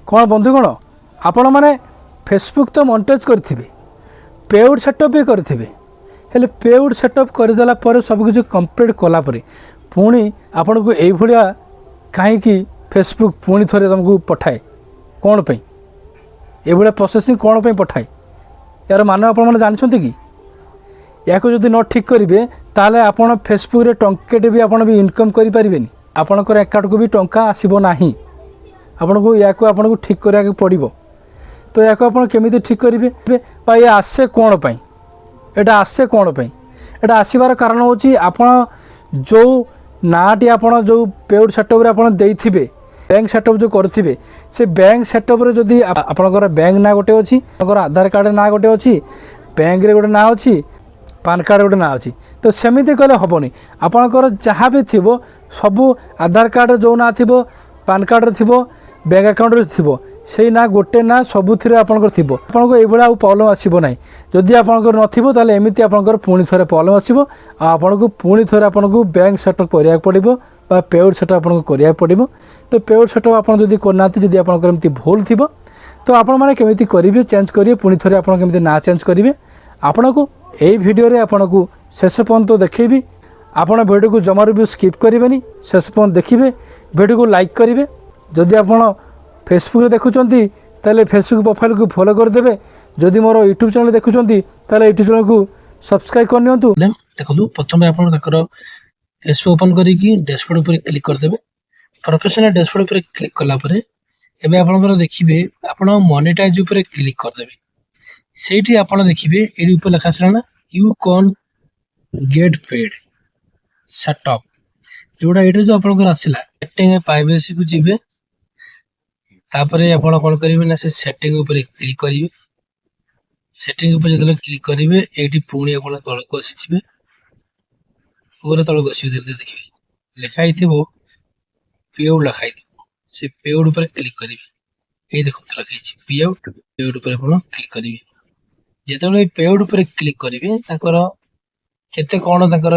କ'ଣ ବନ୍ଧୁଗଣ ଆପଣମାନେ ଫେସବୁକ୍ ତ ମନିଟାଇଜ୍ କରିଥିବେ, ପେଉଡ୍ ସେଟଅପ୍ ବି କରିଥିବେ, ହେଲେ ପେଉଡ୍ ସେଟଅପ୍ କରିଦେଲା ପରେ ସବୁକିଛି କମ୍ପ୍ଲିଟ୍ କଲା ପରେ ପୁଣି ଆପଣଙ୍କୁ ଏଇଭଳିଆ କାହିଁକି ଫେସବୁକ୍ ପୁଣି ଥରେ ତୁମକୁ ପଠାଏ? କ'ଣ ପାଇଁ ଏଇଭଳିଆ ପ୍ରୋସେସିଂ କ'ଣ ପାଇଁ ପଠାଏ? ଏହାର ମାନ ଆପଣମାନେ ଜାଣିଛନ୍ତି କି? ୟାକୁ ଯଦି ନ ଠିକ୍ କରିବେ ତାହେଲେ ଆପଣ ଫେସବୁକ୍ରେ ଟଙ୍କାଟେ ବି ଆପଣ ବି ଇନକମ୍ କରିପାରିବେନି, ଆପଣଙ୍କର ଆକାଉଣ୍ଟକୁ ବି ଟଙ୍କା ଆସିବ ନାହିଁ। ଆପଣଙ୍କୁ ଠିକ୍ କରିବାକୁ ପଡ଼ିବ। ତ ୟାକୁ ଆପଣ କେମିତି ଠିକ୍ କରିବେ ବା ଏ ଆସେ କ'ଣ ପାଇଁ? ଏଇଟା ଆସେ କ'ଣ ପାଇଁ? ଏଇଟା ଆସିବାର କାରଣ ହେଉଛି ଆପଣ ଯେଉଁ ନାଁଟି ଆପଣ ଯେଉଁ ପେଉଡ୍ ସେଟଅପ୍ରେ ଆପଣ ଦେଇଥିବେ, ବ୍ୟାଙ୍କ ସେଟଅପ୍ ଯେଉଁ କରିଥିବେ, ସେ ବ୍ୟାଙ୍କ ସେଟଅପ୍ରେ ଯଦି ଆପଣଙ୍କର ବ୍ୟାଙ୍କ ନାଁ ଗୋଟେ ଅଛି, ଆପଣଙ୍କର ଆଧାର କାର୍ଡ଼ ନାଁ ଗୋଟେ ଅଛି, ବ୍ୟାଙ୍କରେ ଗୋଟେ ନାଁ ଅଛି, ପାନ୍ କାର୍ଡ଼ ଗୋଟେ ନାଁ ଅଛି, ତ ସେମିତି କଲେ ହେବନି। ଆପଣଙ୍କର ଯାହା ବି ଥିବ ସବୁ ଆଧାର କାର୍ଡ଼ରେ ଯେଉଁ ନାଁ ଥିବ, ପାନ୍ କାର୍ଡ଼ରେ ଥିବ, ବ୍ୟାଙ୍କ ଆକାଉଣ୍ଟରେ ଥିବ, ସେଇ ନାଁ ଗୋଟେ ନାଁ ସବୁଥିରେ ଆପଣଙ୍କର ଥିବ। ଆପଣଙ୍କୁ ଏଇଭଳିଆ ଆଉ ପ୍ରୋବ୍ଲେମ୍ ଆସିବ ନାହିଁ। ଯଦି ଆପଣଙ୍କର ନଥିବ ତାହେଲେ ଏମିତି ଆପଣଙ୍କର ପୁଣି ଥରେ ପ୍ରୋବ୍ଲେମ୍ ଆସିବ, ଆଉ ଆପଣଙ୍କୁ ପୁଣି ଥରେ ଆପଣଙ୍କୁ ବ୍ୟାଙ୍କ ସେଟଅପ୍ କରିବାକୁ ପଡ଼ିବ ବା ପେଉଡ୍ ସେଟଅପ୍ ଆପଣଙ୍କୁ କରିବାକୁ ପଡ଼ିବ। ତ ପେଉଡ୍ ସେଟଅପ୍ ଆପଣ ଯଦି କରିନାହାନ୍ତି, ଯଦି ଆପଣଙ୍କର ଏମିତି ଭୁଲ ଥିବ, ତ ଆପଣମାନେ କେମିତି କରିବେ, ଚେଞ୍ଜ କରିବେ, ପୁଣି ଥରେ ଆପଣ କେମିତି ନାଁ ଚେଞ୍ଜ କରିବେ, ଆପଣଙ୍କୁ এই ভিডিওরে আপনার শেষ পর্যন্ত দেখেবি। আপনার ভিডিও জমার भी স্কিপ করেনি, শেষ পর্যন্ত দেখবে, ভিডিও লাইক করবে। যদি আপনার ফেসবুকে দেখুं তাহলে ফেসবুক প্রোফাইল को फॉलो करदे। जदि मोर यूट्यूब चैनल देखुं ताहले यूट्यूब चैनल को सब्सक्राइब करनी। देखो प्रथम आप फेसबुक ओपन करी डैशबोर्ड पर क्लिक करदे। प्रोफेशनल डैशबोर्ड पर क्लिक कलापर एवं आप देखिए आप मोनेटाइज पर क्लिक करदे। ସେଇଠି ଆପଣ ଦେଖିବେ ଏଠି ଉପରେ ଲେଖା ଆସିଲା ନା ୟୁ କନ୍ ଗେଟ୍ ପେଡ୍ ସେଟଅପ୍, ଯୋଉଟା ଏଇଟା ଯୋଉ ଆପଣଙ୍କର ଆସିଲା ସେଟିଂ ପ୍ରାଇଭେସି କୁ ଯିବେ। ତାପରେ ଆପଣ କ'ଣ କରିବେ ନା ସେ ସେଟିଂ ଉପରେ କ୍ଲିକ୍ କରିବେ। ସେଟିଂ ଉପରେ ଯେତେବେଳେ କ୍ଲିକ୍ କରିବେ ଏଇଠି ପୁଣି ଆପଣ ତଳକୁ ଆସିଯିବେ, ପୁରା ତଳକୁ ଆସିବେ, ଧୀରେ ଧୀରେ ଦେଖିବେ ଲେଖା ହେଇଥିବ ପେଉଡ୍ ଲେଖା ହେଇଥିବ, ସେ ପେଉଡ୍ ଉପରେ କ୍ଲିକ୍ କରିବେ। ଏଇ ଦେଖନ୍ତୁ ଲେଖା ହେଇଛି ପେଉଡ୍ ଉପରେ ଆପଣ କ୍ଲିକ୍ କରିବେ। ଯେତେବେଳେ ପେଉଡ୍ ଉପରେ କ୍ଲିକ୍ କରିବେ ତାଙ୍କର କେତେ କ'ଣ ତାଙ୍କର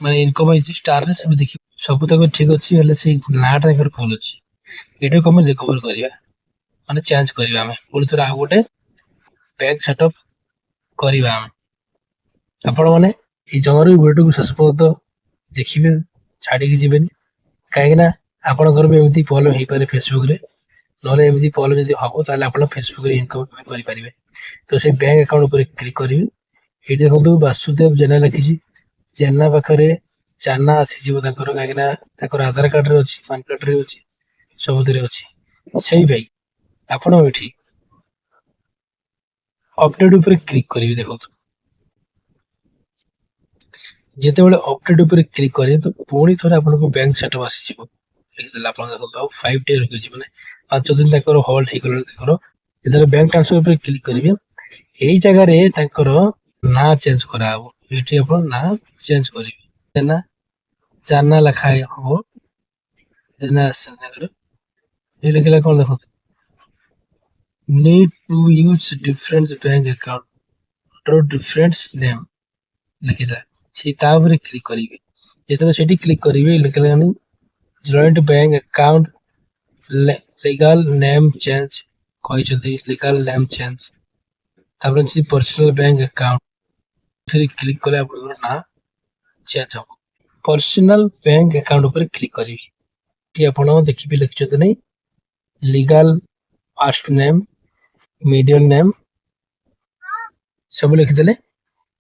ମାନେ ଇନକମ୍ ହେଇଛି ଷ୍ଟାରରେ ସବୁ ଦେଖିବେ। ସବୁ ତାଙ୍କର ଠିକ୍ ଅଛି, ହେଲେ ସେଇ ନାଁଟା ତାଙ୍କର ଭୁଲ ଅଛି। ଏଇଟାକୁ ଆମେ ରିକଭର କରିବା, ମାନେ ଚେଞ୍ଜ କରିବା। ଆମେ ପୁଣି ଥରେ ଆଉ ଗୋଟେ ବ୍ୟାଙ୍କ ସେଟଅପ୍ କରିବା। ଆମେ ଆପଣମାନେ ଏଇ ଜମାରୁ ଭିଡ଼ିଓକୁ ଶେଷ ପର୍ଯ୍ୟନ୍ତ ଦେଖିବେ, ଛାଡ଼ିକି ଯିବେନି। କାହିଁକିନା ଆପଣଙ୍କର ବି ଏମିତି ପ୍ରୋବ୍ଲେମ୍ ହେଇପାରେ ଫେସବୁକ୍ରେ, ନହେଲେ ଏମିତି ପ୍ରୋବ୍ଲେମ୍ ଯଦି ହେବ ତାହେଲେ ଆପଣ ଫେସବୁକ୍ରେ ଇନକମ୍ କରିପାରିବେ। ତ ସେ ବ୍ୟାଙ୍କ ଆକାଉଣ୍ଟ ଉପରେ କ୍ଲିକ୍ କରିବେ। ଏଇଠି ଦେଖନ୍ତୁ ବାସୁଦେବ ଜେନା ଲେଖିଛି, ଜେନା ପାଖରେ ଚାନା ଆସିଯିବ ତାଙ୍କର, କାହିଁକିନା ତାଙ୍କର ଆଧାର କାର୍ଡ଼ରେ ଅଛି, ପାନ୍ କାର୍ଡ଼ରେ ଅଛି, ସବୁଥିରେ ଅଛି। ସେଇ ଭାଇ ଆପଣ ଏଠି ଅପଡେଟ୍ ଉପରେ କ୍ଲିକ୍ କରିବେ। ଦେଖନ୍ତୁ ଯେତେବେଳେ ଅପଡେଟ୍ ଉପରେ କ୍ଲିକ୍ କରିବେ ତ ପୁଣି ଥରେ ଆପଣଙ୍କୁ ବ୍ୟାଙ୍କ ସେଟଅପ୍ ଆସିଯିବ। ଲେଖିଦେଲେ ଆପଣ ଦେଖନ୍ତୁ ଆଉ 5 ଡେ ରଖିଛି, ମାନେ 5 ଦିନ ତାଙ୍କର ହୋଲ୍ଡ ହେଇଗଲାଣି ତାଙ୍କର। ଯେତେବେଳେ ବ୍ୟାଙ୍କ ଟ୍ରାନ୍ସଫର ଉପରେ କ୍ଲିକ୍ କରିବେ ଏଇ ଜାଗାରେ ତାଙ୍କର ନାଁ ଚେଞ୍ଜ କରାହବ। ଏଠି ଆପଣ ନାଁ ଚେଞ୍ଜ କରିବେ, ଜେନା ଚାନା ଲେଖା ହବ, ଜେନା ଆସିছে ତାଙ୍କର। ଏ ଲେଖିଲା କ'ଣ ଦେଖନ୍ତୁ, need to use different bank account or different name ଲେଖିଥିଲା। ସେଇ ତା ଉପରେ କ୍ଲିକ୍ କରିବେ। ଯେତେବେଳେ ସେଠି କ୍ଲିକ୍ କରିବେ ଲେଖିଲାନି joint bank account legal name change କହିଛନ୍ତି, ଲିଗାଲ ନେମ୍ ଚେଞ୍ଜ। ତାପରେ ଅଛି ପର୍ସନାଲ ବ୍ୟାଙ୍କ ଆକାଉଣ୍ଟ, ଏଥିରେ କ୍ଲିକ୍ କଲେ ଆପଣଙ୍କର ନାଁ ଚେଞ୍ଜ ହେବ। ପର୍ସନାଲ ବ୍ୟାଙ୍କ ଆକାଉଣ୍ଟ ଉପରେ କ୍ଲିକ୍ କରିବେ। ଏଠି ଆପଣ ଦେଖିବେ ଲେଖିଛନ୍ତି ନାହିଁ legal first name, middle name ସବୁ ଲେଖିଦେଲେ।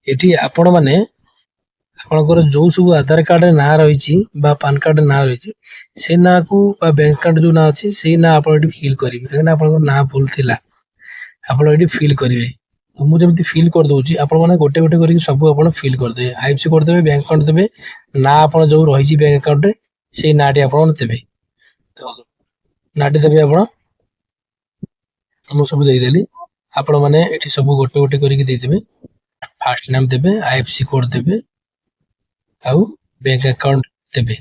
ଏଠି ଆପଣମାନେ ଆପଣଙ୍କର ଯୋଉ ସବୁ ଆଧାର କାର୍ଡ଼ରେ ନାଁ ରହିଛି ବା ପାନ୍ କାର୍ଡ଼ରେ ନାଁ ରହିଛି ସେ ନାଁକୁ ବା ବ୍ୟାଙ୍କ କାର୍ଡ଼ ଯୋଉ ନାଁ ଅଛି ସେଇ ନାଁ ଆପଣ ଏଠି ଫିଲ୍ କରିବେ। କାହିଁକିନା ଆପଣଙ୍କର ନାଁ ଭୁଲ ଥିଲା, ଆପଣ ଏଠି ଫିଲ୍ କରିବେ। ତ ମୁଁ ଯେମିତି ଫିଲ୍ କରିଦେଉଛି, ଆପଣମାନେ ଗୋଟେ ଗୋଟେ କରିକି ସବୁ ଆପଣ ଫିଲ୍ କରିଦେବେ। ଆଇଏଫ୍ସି କରିଦେବେ, ବ୍ୟାଙ୍କ ଆକାଉଣ୍ଟ ଦେବେ, ନାଁ ଆପଣ ଯୋଉ ରହିଛି ବ୍ୟାଙ୍କ ଆକାଉଣ୍ଟରେ ସେଇ ନାଁଟି ଆପଣ ଦେବେ। ନାଁଟି ଦେବେ ଆପଣ, ମୁଁ ସବୁ ଦେଇଦେଲି। ଆପଣମାନେ ଏଠି ସବୁ ଗୋଟେ ଗୋଟେ କରିକି ଦେଇଦେବେ। ଫାଷ୍ଟ ନେମ୍ ଦେବେ, ଆଇଏଫ୍ସି କୋଡ୍ ଦେବେ, ଆଉ ବ୍ୟାଙ୍କ ଆକାଉଣ୍ଟ ଦେବେ।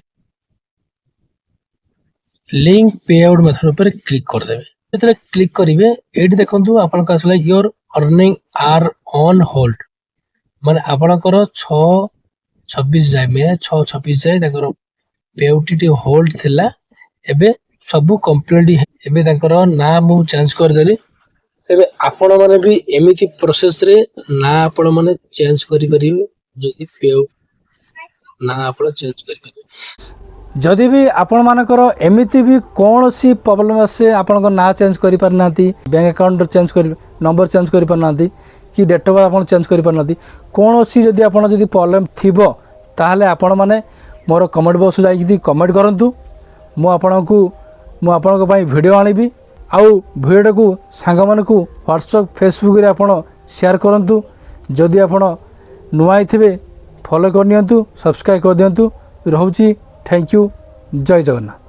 ଲିଙ୍କ ପେ ଆଉଟ୍ ମେଥଡ ଉପରେ କ୍ଲିକ୍ କରିଦେବେ। ଯେତେବେଳେ କ୍ଲିକ୍ କରିବେ ଏଇଠି ଦେଖନ୍ତୁ ଆପଣଙ୍କ ଆସିଲା your earning R on hold, ମାନେ ଆପଣଙ୍କର 6/26 ଯାଏ, ମେ 6/26 ଯାଏ ତାଙ୍କର ପେ ଆଉଟ୍ ଟି ହୋଲ୍ଡ ଥିଲା। ଏବେ ସବୁ କମ୍ପ୍ଲିଟ ଏବେ ତାଙ୍କର ନାଁ ମୁଁ ଚେଞ୍ଜ କରିଦେଲି। ତେବେ ଆପଣମାନେ ବି ଏମିତି ପ୍ରୋସେସ୍ରେ ନାଁ ଆପଣମାନେ ଚେଞ୍ଜ କରିପାରିବେ ଯଦି ପେଉଡ଼ ନାଁ ଆପଣ ଚେଞ୍ଜ କରିପାରିବେ। ଯଦି ବି ଆପଣମାନଙ୍କର ଏମିତି ବି କୌଣସି ପ୍ରୋବ୍ଲେମ୍ ଆସେ ଆପଣଙ୍କ ନାଁ ଚେଞ୍ଜ କରିପାରୁନାହାନ୍ତି, ବ୍ୟାଙ୍କ ଆକାଉଣ୍ଟ ଚେଞ୍ଜ କରି ନମ୍ବର ଚେଞ୍ଜ କରିପାରୁନାହାନ୍ତି କି ଡେଟ୍ ଅଫ୍ ବାର୍ଥ ଆପଣ ଚେଞ୍ଜ କରିପାରୁନାହାନ୍ତି, କୌଣସି ଯଦି ଆପଣ ଯଦି ପ୍ରୋବ୍ଲେମ୍ ଥିବ ତାହେଲେ ଆପଣମାନେ ମୋର କମେଣ୍ଟ ବକ୍ସରେ ଯାଇକି କମେଣ୍ଟ କରନ୍ତୁ। ମୁଁ ଆପଣଙ୍କ ପାଇଁ ଭିଡ଼ିଓ ଆଣିବି। ଆଉ ଭିଡ଼ିଓଟାକୁ ସାଙ୍ଗମାନଙ୍କୁ ହ୍ୱାଟ୍ସଆପ୍ ଫେସବୁକ୍ରେ ଆପଣ ସେୟାର କରନ୍ତୁ। ଯଦି ଆପଣ ନୂଆ ହେଇଥିବେ ଫଲୋ କରିନିଅନ୍ତୁ, ସବସ୍କ୍ରାଇବ୍ କରିଦିଅନ୍ତୁ। ରହୁଛି, ଥ୍ୟାଙ୍କ ୟୁ, ଜୟ ଜଗନ୍ନାଥ।